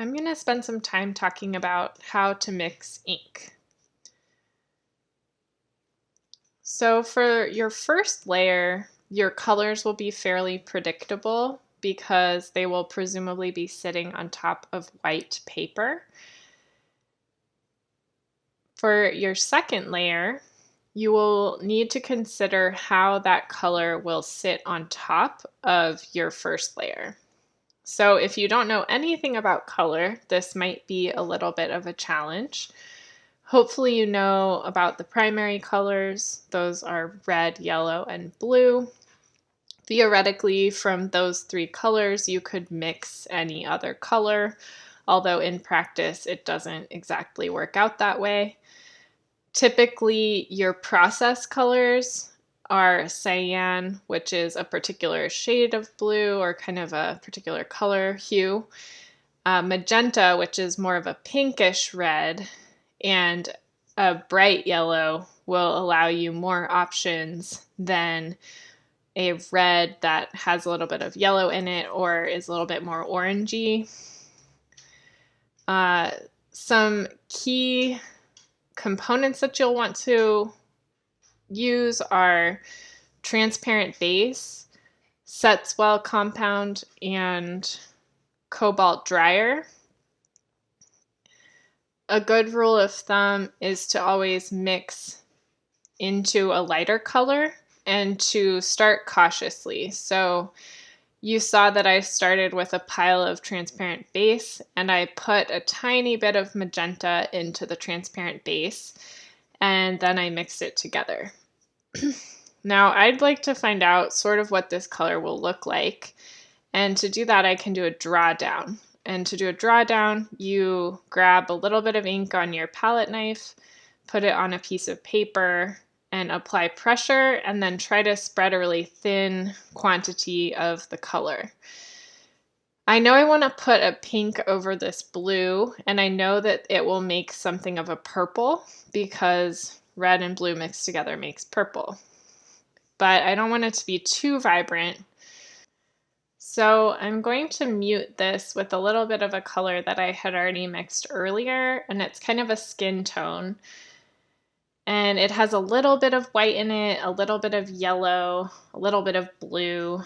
I'm going to spend some time talking about how to mix ink. So for your first layer, your colors will be fairly predictable because they will presumably be sitting on top of white paper. For your second layer, you will need to consider how that color will sit on top of your first layer. So if you don't know anything about color, this might be a little bit of a challenge. Hopefully you know about the primary colors. Those are red, yellow, and blue. Theoretically, from those three colors, you could mix any other color, although in practice it doesn't exactly work out that way. Typically, your process colors are cyan, which is a particular shade of blue or kind of a particular color hue. Magenta, which is more of a pinkish red, and a bright yellow will allow you more options than a red that has a little bit of yellow in it or is a little bit more orangey. Some key components that you'll want to use are transparent base, set swell compound, and cobalt dryer. A good rule of thumb is to always mix into a lighter color and to start cautiously. So you saw that I started with a pile of transparent base and I put a tiny bit of magenta into the transparent base and then I mixed it together. Now I'd like to find out sort of what this color will look like, and to do that I can do a drawdown. And to do a drawdown, you grab a little bit of ink on your palette knife, put it on a piece of paper, and apply pressure, and then try to spread a really thin quantity of the color. I know I want to put a pink over this blue, and I know that it will make something of a purple because red and blue mixed together makes purple. But I don't want it to be too vibrant. So I'm going to mute this with a little bit of a color that I had already mixed earlier, and it's kind of a skin tone. And it has a little bit of white in it, a little bit of yellow, a little bit of blue.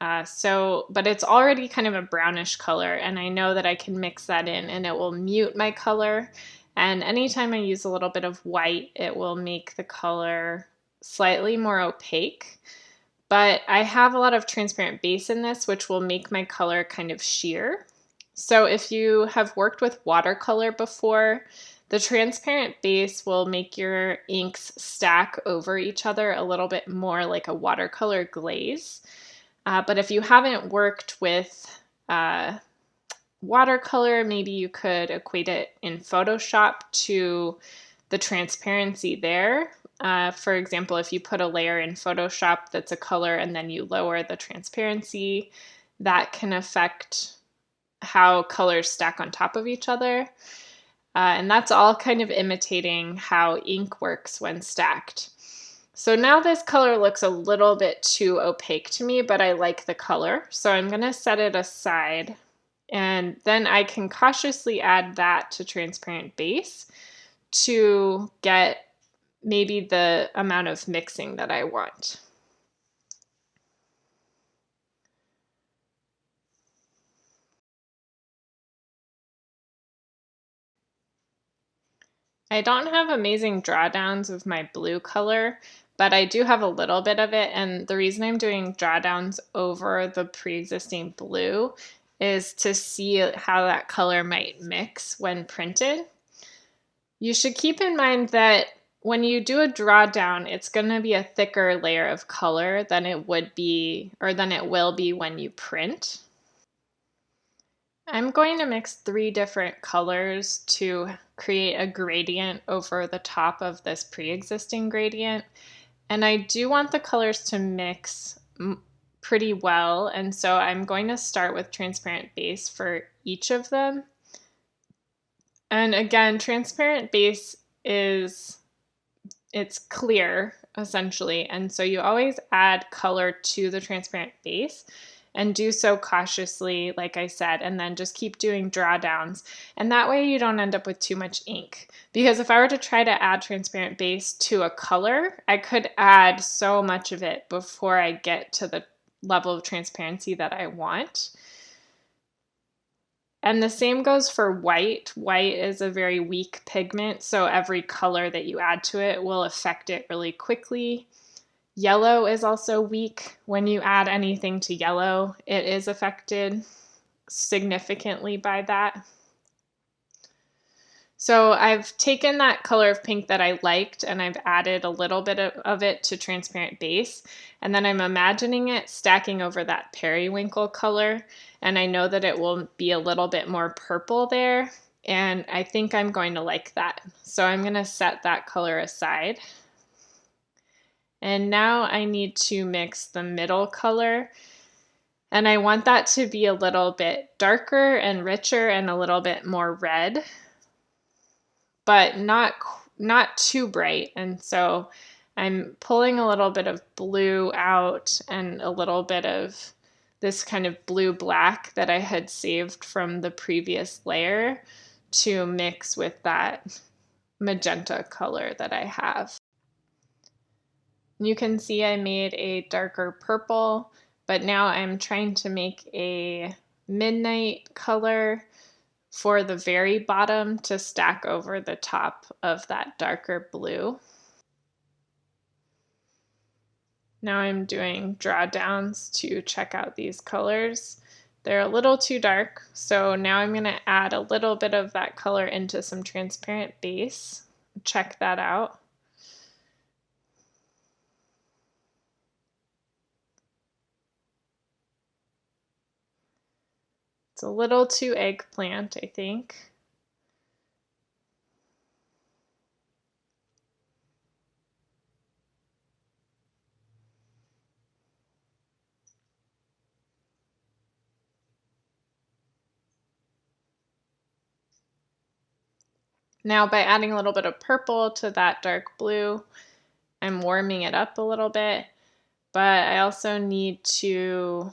But it's already kind of a brownish color, and I know that I can mix that in and it will mute my color. And anytime I use a little bit of white, it will make the color slightly more opaque. But I have a lot of transparent base in this, which will make my color kind of sheer. So if you have worked with watercolor before, the transparent base will make your inks stack over each other a little bit more like a watercolor glaze. But if you haven't worked with watercolor, maybe you could equate it in Photoshop to the transparency there. For example, if you put a layer in Photoshop that's a color and then you lower the transparency, that can affect how colors stack on top of each other. And that's all kind of imitating how ink works when stacked. So now this color looks a little bit too opaque to me, but I like the color. So I'm going to set it aside, and then I can cautiously add that to transparent base to get maybe the amount of mixing that I want. I don't have amazing drawdowns of my blue color, but I do have a little bit of it, and the reason I'm doing drawdowns over the pre-existing blue is to see how that color might mix when printed. You should keep in mind that when you do a drawdown, it's going to be a thicker layer of color than it would be, or than it will be when you print. I'm going to mix 3 different colors to create a gradient over the top of this pre-existing gradient. And I do want the colors to mix pretty well, and so I'm going to start with transparent base for each of them. And again, transparent base it's clear essentially, and so you always add color to the transparent base, and do so cautiously, like I said, and then just keep doing drawdowns. And that way you don't end up with too much ink. Because if I were to try to add transparent base to a color, I could add so much of it before I get to the level of transparency that I want. And the same goes for white. White is a very weak pigment, so every color that you add to it will affect it really quickly. Yellow is also weak. When you add anything to yellow, it is affected significantly by that. So I've taken that color of pink that I liked and I've added a little bit of it to transparent base. And then I'm imagining it stacking over that periwinkle color. And I know that it will be a little bit more purple there. And I think I'm going to like that. So I'm going to set that color aside. And now I need to mix the middle color. And I want that to be a little bit darker and richer and a little bit more red, but not too bright. And so I'm pulling a little bit of blue out and a little bit of this kind of blue-black that I had saved from the previous layer to mix with that magenta color that I have. You can see I made a darker purple, but now I'm trying to make a midnight color for the very bottom to stack over the top of that darker blue. Now I'm doing drawdowns to check out these colors. They're a little too dark, so now I'm going to add a little bit of that color into some transparent base. Check that out. It's a little too eggplant, I think. Now by adding a little bit of purple to that dark blue, I'm warming it up a little bit, but I also need to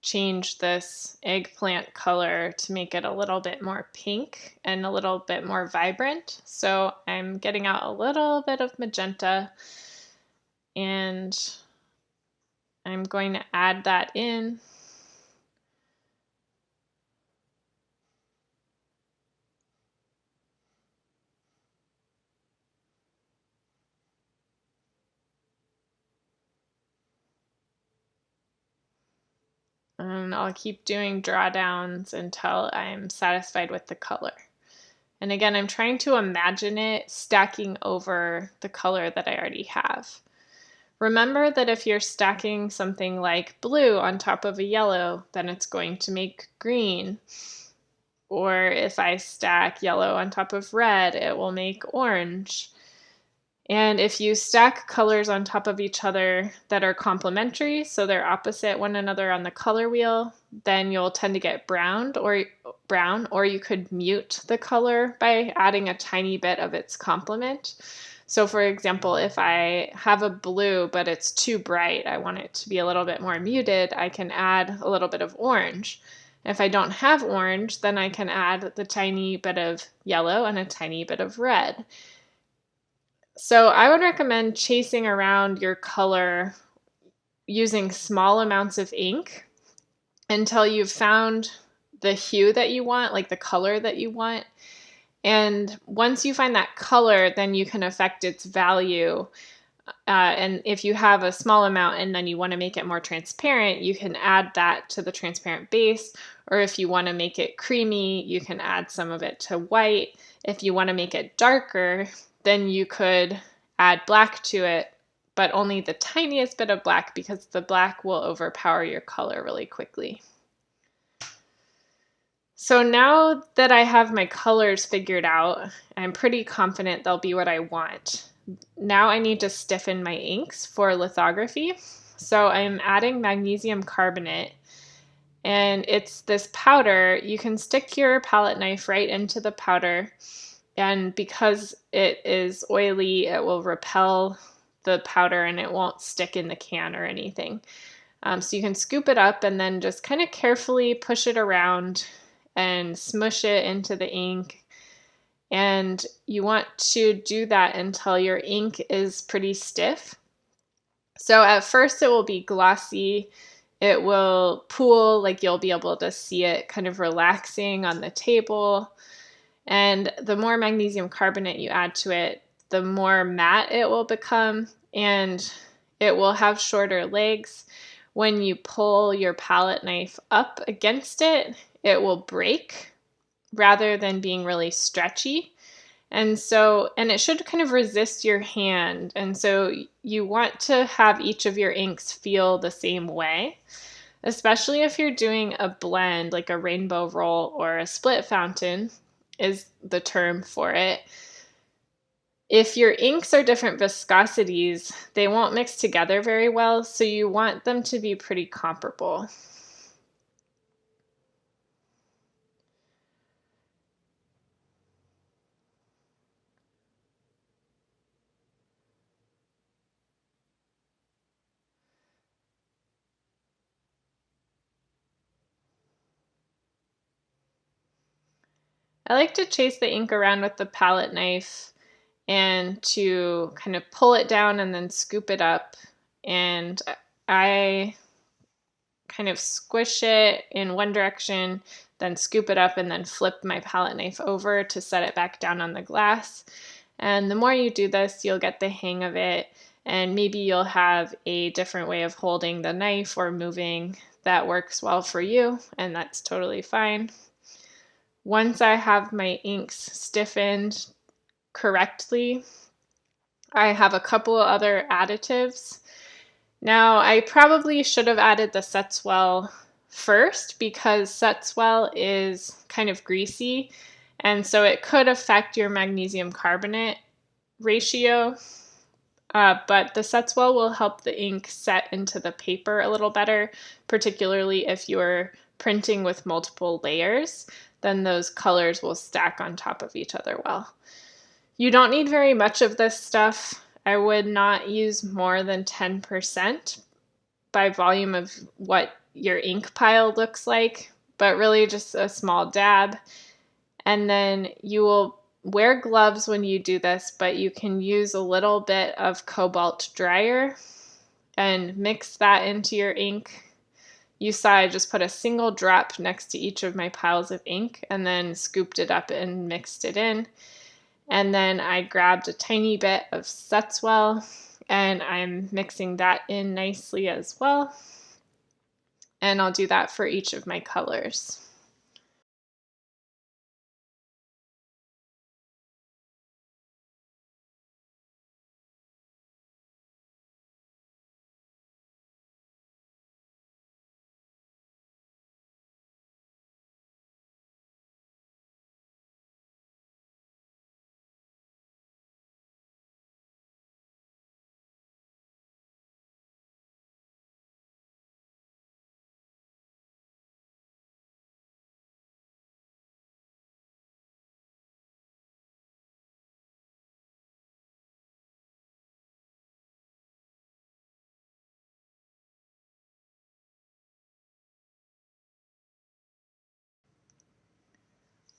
change this eggplant color to make it a little bit more pink and a little bit more vibrant. So I'm getting out a little bit of magenta and I'm going to add that in. And I'll keep doing drawdowns until I'm satisfied with the color. And again, I'm trying to imagine it stacking over the color that I already have. Remember that if you're stacking something like blue on top of a yellow, then it's going to make green. Or if I stack yellow on top of red, it will make orange. And if you stack colors on top of each other that are complementary, so they're opposite one another on the color wheel, then you'll tend to get brown, or you could mute the color by adding a tiny bit of its complement. So for example, if I have a blue but it's too bright, I want it to be a little bit more muted, I can add a little bit of orange. If I don't have orange, then I can add the tiny bit of yellow and a tiny bit of red. So I would recommend chasing around your color using small amounts of ink until you've found the hue that you want, like the color that you want. And once you find that color, then you can affect its value. And if you have a small amount and then you want to make it more transparent, you can add that to the transparent base. Or if you want to make it creamy, you can add some of it to white. If you want to make it darker, then you could add black to it, but only the tiniest bit of black because the black will overpower your color really quickly. So now that I have my colors figured out, I'm pretty confident they'll be what I want. Now I need to stiffen my inks for lithography. So I'm adding magnesium carbonate, and it's this powder. You can stick your palette knife right into the powder, and because it is oily, it will repel the powder and it won't stick in the can or anything. So you can scoop it up and then just kind of carefully push it around and smush it into the ink. And you want to do that until your ink is pretty stiff. So at first it will be glossy. It will pool, like you'll be able to see it kind of relaxing on the table. And the more magnesium carbonate you add to it, the more matte it will become, and it will have shorter legs. When you pull your palette knife up against it, it will break rather than being really stretchy. And it should kind of resist your hand. And so you want to have each of your inks feel the same way, especially if you're doing a blend like a rainbow roll or a split fountain is the term for it. If your inks are different viscosities, they won't mix together very well, so you want them to be pretty comparable. I like to chase the ink around with the palette knife and to kind of pull it down and then scoop it up. And I kind of squish it in one direction, then scoop it up and then flip my palette knife over to set it back down on the glass. And the more you do this, you'll get the hang of it, and maybe you'll have a different way of holding the knife or moving that works well for you, and that's totally fine. Once I have my inks stiffened correctly, I have a couple of other additives. Now, I probably should have added the Setswell first because Setswell is kind of greasy, and so it could affect your magnesium carbonate ratio. But the Setswell will help the ink set into the paper a little better, particularly if you're printing with multiple layers, then those colors will stack on top of each other well. You don't need very much of this stuff. I would not use more than 10% by volume of what your ink pile looks like, but really just a small dab. And then you will wear gloves when you do this, but you can use a little bit of cobalt dryer and mix that into your ink. You saw I just put a single drop next to each of my piles of ink and then scooped it up and mixed it in. And then I grabbed a tiny bit of Setswell and I'm mixing that in nicely as well. And I'll do that for each of my colors.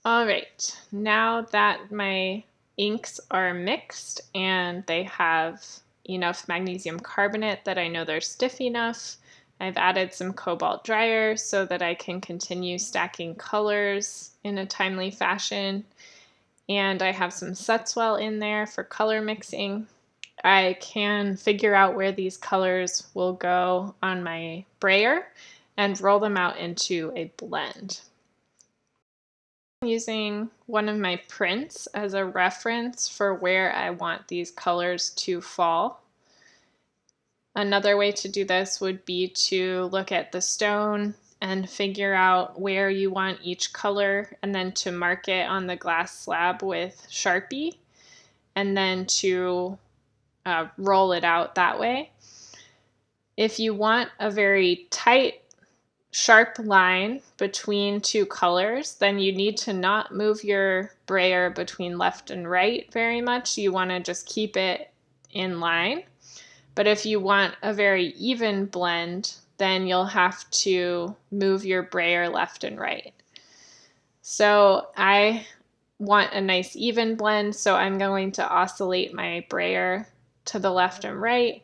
All right, now that my inks are mixed and they have enough magnesium carbonate that I know they're stiff enough, I've added some cobalt dryer so that I can continue stacking colors in a timely fashion. And I have some Setswell in there for color mixing. I can figure out where these colors will go on my brayer and roll them out into a blend. I'm using one of my prints as a reference for where I want these colors to fall. Another way to do this would be to look at the stone and figure out where you want each color and then to mark it on the glass slab with Sharpie and then to roll it out that way. If you want a very tight sharp line between two colors, then you need to not move your brayer between left and right very much. You want to just keep it in line. But if you want a very even blend, then you'll have to move your brayer left and right. So I want a nice even blend, so I'm going to oscillate my brayer to the left and right.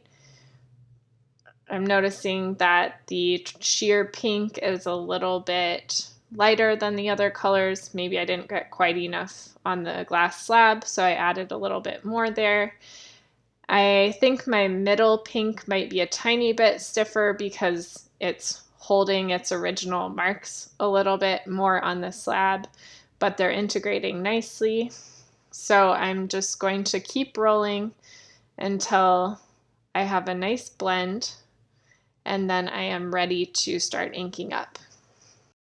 I'm noticing that the sheer pink is a little bit lighter than the other colors. Maybe I didn't get quite enough on the glass slab, so I added a little bit more there. I think my middle pink might be a tiny bit stiffer because it's holding its original marks a little bit more on the slab, but they're integrating nicely. So I'm just going to keep rolling until I have a nice blend, and then I am ready to start inking up.